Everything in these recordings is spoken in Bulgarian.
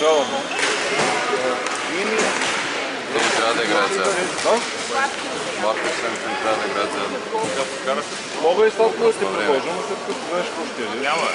държава. Трябва да играе заедно. Марко Семфин трябва да играе заедно. Мога и Славко да ти предложа, но след като знаеш какво ще е. Няма.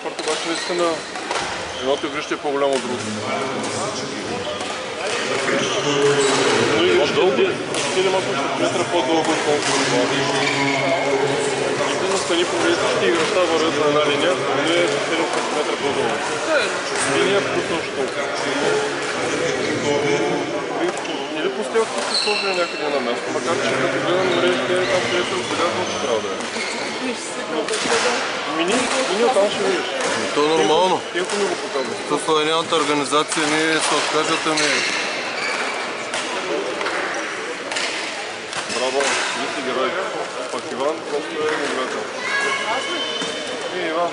Спорт обаче наистина едното игрище е по-голямо от другото. Но и още 4 метра по-дълго отколкото това. Ще настани по всички играща вървят на една линия, но е 7 метра по-дълго. Линия плюсно толкова. Или постелките са сложили някъде на място, макар че като гледам мрежите там, където отбелязано, че трябва да е. Мини оттам ще видиш. То е нормално. Тихо ми го показва. То славената организация не се откажат, ами... Браво, ви си герой. Пак Иван просто е негрател. Иван,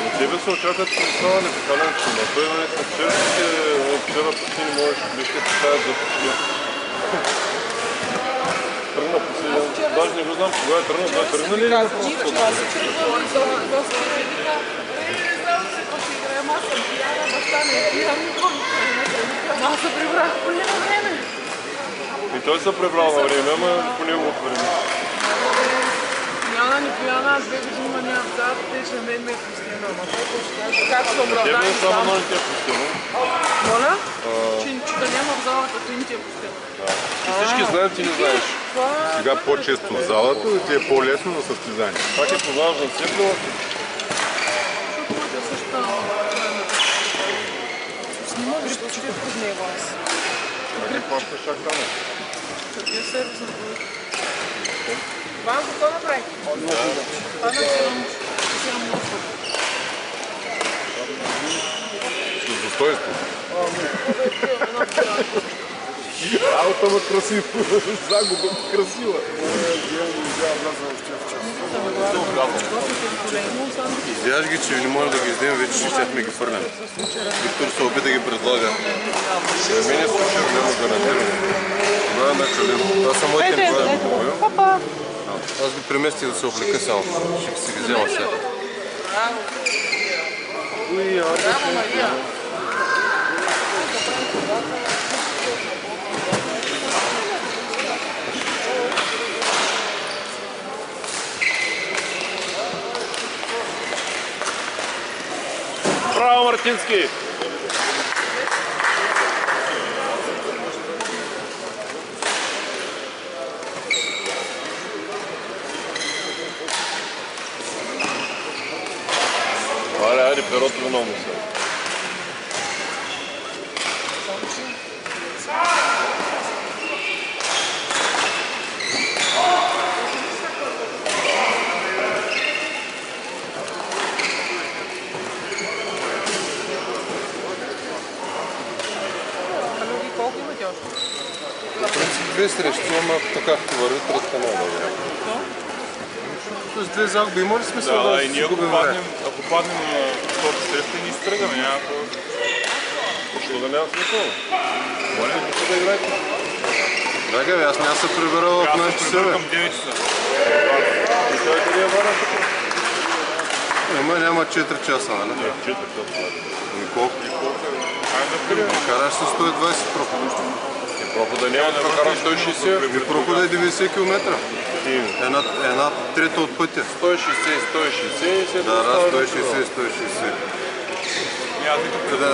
от тебе се очакват, че не става непекален чума. Той е с черните, вчера почти не можеш, вижте, че ставят за почти. Тръгна последен, даже не го знам кога е тръгнал, той тръгна ли? Аз се прибрах по него време. И той се пребрал на време, ама по неговото време. Яна, Никояна, аз 2 години ма нямам взад, те че на мен ме е пустено. Ама колко ще кажа, как се оправдава? Тебе само но не ти е пустено. Моля? Че да няма в залата, като им ти е пустено. Всички знаят, ти не знаеш. Сега по-често в залата и ти е по-лесно на състезание. Пак е познаваш на всеко. Защото моите също снимам, защото ще е пред него аз. Не плащаш чак там. Какви сервис на това? Ван, какво направи? Това не се С достоинство. Ауто ма красив. Загуба красива. Извяж ги, че не може да ги издем, вече ще щяхме ги фърлям. Виктор се опита да ги предлага. Мене случай няма гарантирано. Това е на кален. Това са моите това. Аз ги преместих да се облека само. Ще си ги взема сега. Браво, Мартински! Айде, перото виновно сега. Колко имате още? В принцип 2 срещи, ама така като вървят разканала. Тоест 2 загуби, има ли смисъл да и ние ако паднем на втората среща, ни изтръгаме, няма какво. Защо да няма смисъл? Може да играете? Драга, аз няма се прибера в 15 часа. Към 9 часа. И той къде е вара тук? Няма 4 часа, нали? 4 часа. Колко? Караш с 120 прохода. Прохода няма да караш 160. Прохода е 90 км. Една трета от пътя. 160 и след Да, 160 и 160. Няма да